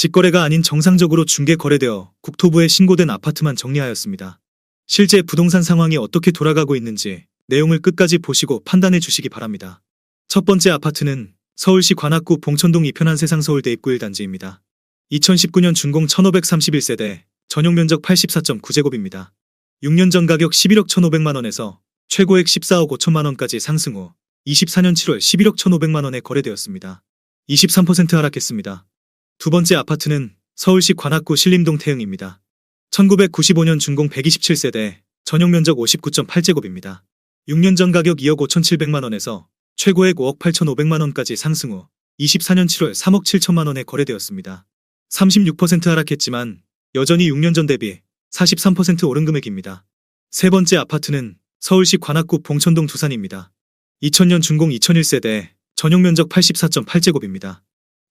직거래가 아닌 정상적으로 중개 거래되어 국토부에 신고된 아파트만 정리하였습니다. 실제 부동산 상황이 어떻게 돌아가고 있는지 내용을 끝까지 보시고 판단해 주시기 바랍니다. 첫 번째 아파트는 서울시 관악구 봉천동 이편한 세상서울 대입구 1단지입니다. 2019년 준공 1531세대, 전용 면적 84.9제곱입니다. 6년 전 가격 11억 1,500만원에서 최고액 14억 5천만원까지 상승 후 24년 7월 11억 1,500만원에 거래되었습니다. 23% 하락했습니다. 두 번째 아파트는 서울시 관악구 신림동 태흥입니다. 1995년 준공 127세대, 전용 면적 59.8제곱입니다. 6년 전 가격 2억 5,700만원에서 최고액 5억 8,500만원까지 상승 후 24년 7월 3억 7천만원에 거래되었습니다. 36% 하락했지만 여전히 6년 전 대비 43% 오른 금액입니다. 세 번째 아파트는 서울시 관악구 봉천동 두산입니다. 2000년 준공 2001세대, 전용 면적 84.8제곱입니다.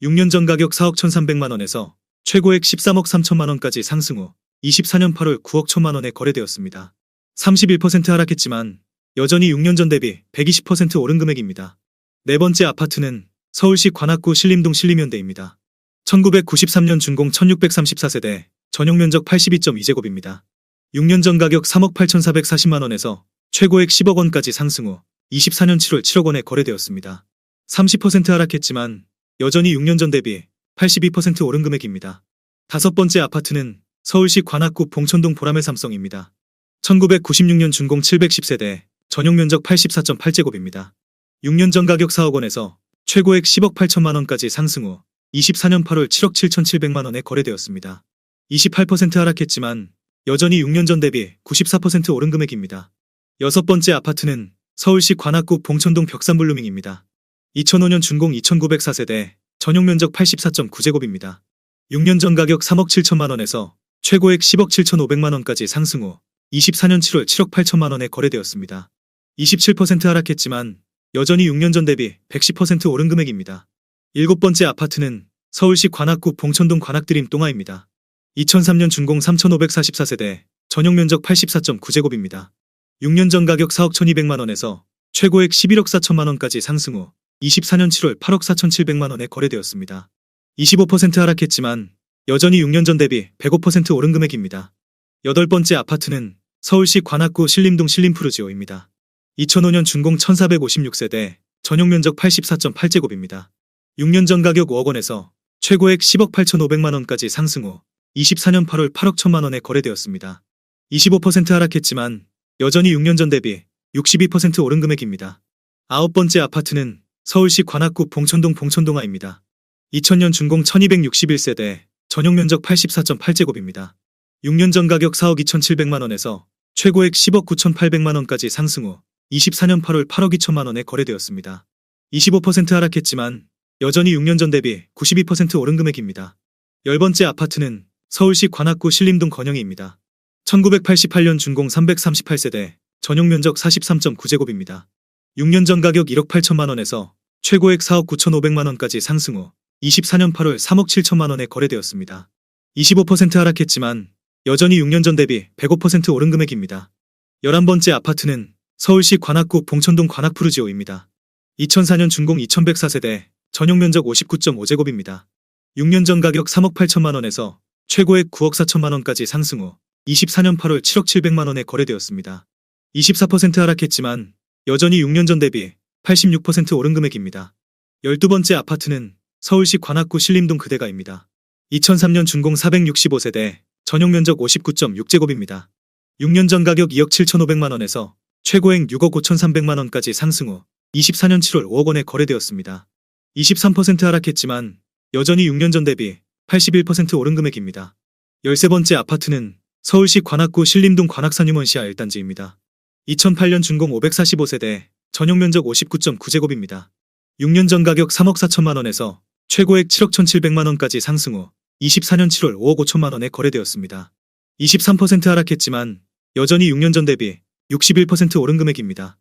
6년 전 가격 4억 1,300만원에서 최고액 13억 3천만원까지 상승 후 24년 8월 9억 1천만원에 거래되었습니다. 31% 하락했지만 여전히 6년 전 대비 120% 오른 금액입니다. 네 번째 아파트는 서울시 관악구 신림동 신림현대입니다. 1993년 준공 1634세대, 전용 면적 82.2제곱입니다. 6년 전 가격 3억 8,440만원에서 최고액 10억 원까지 상승 후 24년 7월 7억 원에 거래되었습니다. 30% 하락했지만 여전히 6년 전 대비 82% 오른 금액입니다. 다섯 번째 아파트는 서울시 관악구 봉천동 보람의 삼성입니다. 1996년 준공 710세대, 전용 면적 84.8제곱입니다. 6년 전 가격 4억 원에서 최고액 10억 8천만원까지 상승 후 24년 8월 7억 7,700만원에 거래되었습니다. 28% 하락했지만 여전히 6년 전 대비 94% 오른 금액입니다. 여섯 번째 아파트는 서울시 관악구 봉천동 벽산블루밍입니다. 2005년 준공 2904세대, 전용 면적 84.9제곱입니다. 6년 전 가격 3억 7천만원에서 최고액 10억 7,500만원까지 상승 후 24년 7월 7억 8천만원에 거래되었습니다. 27% 하락했지만 여전히 6년 전 대비 110% 오른 금액입니다. 일곱 번째 아파트는 서울시 관악구 봉천동 관악드림 똥하입니다. 2003년 준공 3,544세대, 전용 면적 84.9제곱입니다. 6년 전 가격 4억 1,200만원에서 최고액 11억 4천만원까지 상승 후 24년 7월 8억 4,700만원에 거래되었습니다. 25% 하락했지만 여전히 6년 전 대비 105% 오른 금액입니다. 여덟 번째 아파트는 서울시 관악구 신림동 신림푸르지오입니다. 2005년 준공 1456세대, 전용 면적 84.8제곱입니다. 6년 전 가격 5억 원에서 최고액 10억 8,500만원까지 상승 후 24년 8월 8억 1천만원에 거래되었습니다. 25% 하락했지만 여전히 6년 전 대비 62% 오른 금액입니다. 아홉 번째 아파트는 서울시 관악구 봉천동 봉천동하입니다. 2000년 준공 1261세대, 전용 면적 84.8제곱입니다. 6년 전 가격 4억 2,700만원에서 최고액 10억 9,800만원까지 상승 후 24년 8월 8억 2천만원에 거래되었습니다. 25% 하락했지만 여전히 6년 전 대비 92% 오른 금액입니다. 열 번째 아파트는 서울시 관악구 신림동 건영이입니다. 1988년 준공 338세대, 전용 면적 43.9제곱입니다. 6년 전 가격 1억 8천만원에서 최고액 4억 9,500만원까지 상승 후 24년 8월 3억 7천만원에 거래되었습니다. 25% 하락했지만 여전히 6년 전 대비 105% 오른 금액입니다. 11번째 아파트는 서울시 관악구 봉천동 관악푸르지오입니다. 2004년 준공 2104세대, 전용 면적 59.5제곱입니다. 6년 전 가격 3억 8천만원에서 최고액 9억 4천만원까지 상승 후 24년 8월 7억 7백만원에 거래되었습니다. 24% 하락했지만 여전히 6년 전 대비 86% 오른 금액입니다. 12번째 아파트는 서울시 관악구 신림동 그대가입니다. 2003년 준공 465세대, 전용 면적 59.6제곱입니다. 6년 전 가격 2억 7,500만원에서 최고액 6억 5,300만원까지 상승 후 24년 7월 5억 원에 거래되었습니다. 23% 하락했지만 여전히 6년 전 대비 81% 오른 금액입니다. 13번째 아파트는 서울시 관악구 신림동 관악산유먼시아 1단지입니다. 2008년 준공 545세대, 전용 면적 59.9제곱입니다. 6년 전 가격 3억 4천만원에서 최고액 7억 1,700만원까지 상승 후 24년 7월 5억 5천만원에 거래되었습니다. 23% 하락했지만 여전히 6년 전 대비 61% 오른 금액입니다.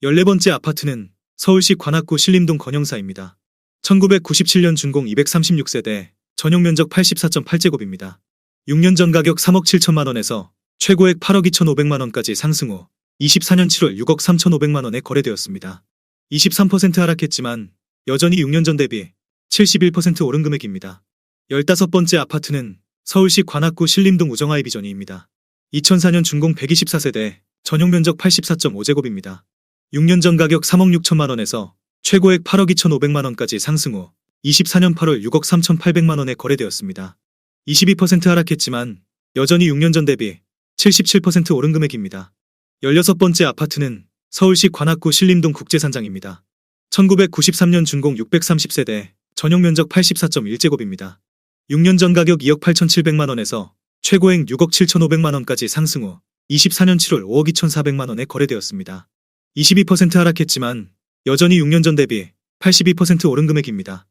14번째 아파트는 서울시 관악구 신림동 건영사입니다. 1997년 준공 236세대, 전용 면적 84.8제곱입니다. 6년 전 가격 3억 7천만원에서 최고액 8억 2,500만원까지 상승 후 24년 7월 6억 3,500만원에 거래되었습니다. 23% 하락했지만 여전히 6년 전 대비 71% 오른 금액입니다. 15번째 아파트는 서울시 관악구 신림동 우정하이비전이입니다. 2004년 준공 124세대, 전용 면적 84.5제곱입니다. 6년 전 가격 3억 6천만 원에서 최고액 8억 2,500만 원까지 상승 후 24년 8월 6억 3,800만 원에 거래되었습니다. 22% 하락했지만 여전히 6년 전 대비 77% 오른 금액입니다. 16번째 아파트는 서울시 관악구 신림동 국제산장입니다. 1993년 준공 630세대, 전용 면적 84.1제곱입니다. 6년 전 가격 2억 8,700만 원에서 최고액 6억 7,500만 원까지 상승 후 24년 7월 5억 2,400만 원에 거래되었습니다. 22% 하락했지만 여전히 6년 전 대비 82% 오른 금액입니다.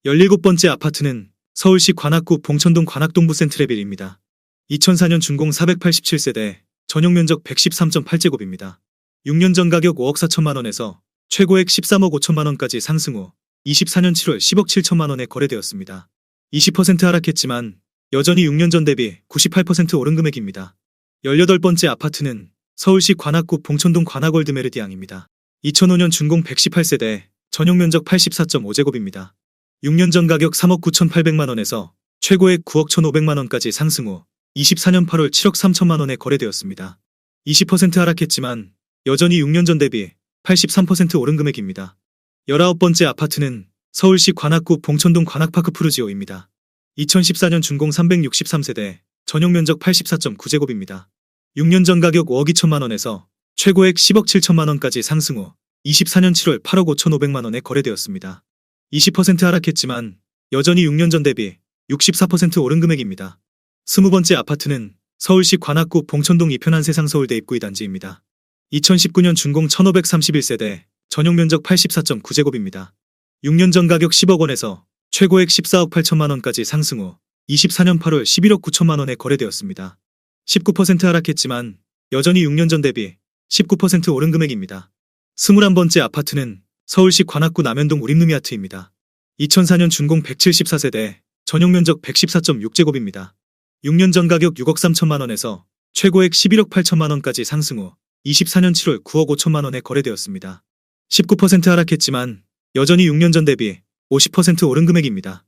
17번째 아파트는 서울시 관악구 봉천동 관악동부 센트레빌입니다. 2004년 준공 487세대, 전용 면적 113.8제곱입니다. 6년 전 가격 5억 4천만 원에서 최고액 13억 5천만 원까지 상승 후 24년 7월 10억 7천만 원에 거래되었습니다. 20% 하락했지만 여전히 6년 전 대비 98% 오른 금액입니다. 18번째 아파트는 서울시 관악구 봉천동 관악월드 메르디앙입니다. 2005년 준공 118세대, 전용 면적 84.5제곱입니다. 6년 전 가격 3억 9,800만 원에서 최고액 9억 1,500만 원까지 상승 후 24년 8월 7억 3천만 원에 거래되었습니다. 20% 하락했지만 여전히 6년 전 대비 83% 오른 금액입니다. 19번째 아파트는 서울시 관악구 봉천동 관악파크 푸르지오입니다. 2014년 준공 363세대, 전용 면적 84.9제곱입니다. 6년 전 가격 5억 2천만 원에서 최고액 10억 7천만 원까지 상승 후 24년 7월 8억 5,500만 원에 거래되었습니다. 20% 하락했지만 여전히 6년 전 대비 64% 오른 금액입니다. 20번째 아파트는 서울시 관악구 봉천동 이편한 세상 서울대 입구 2단지입니다. 2019년 준공 1531세대, 전용 면적 84.9제곱입니다. 6년 전 가격 10억 원에서 최고액 14억 8천만 원까지 상승 후 24년 8월 11억 9천만 원에 거래되었습니다. 19% 하락했지만 여전히 6년 전 대비 19% 오른 금액입니다. 21번째 아파트는 서울시 관악구 남현동 우림루미아트입니다. 2004년 준공 174세대, 전용 면적 114.6제곱입니다. 6년 전 가격 6억 3천만 원에서 최고액 11억 8천만 원까지 상승 후 24년 7월 9억 5천만 원에 거래되었습니다. 19% 하락했지만 여전히 6년 전 대비 50% 오른 금액입니다.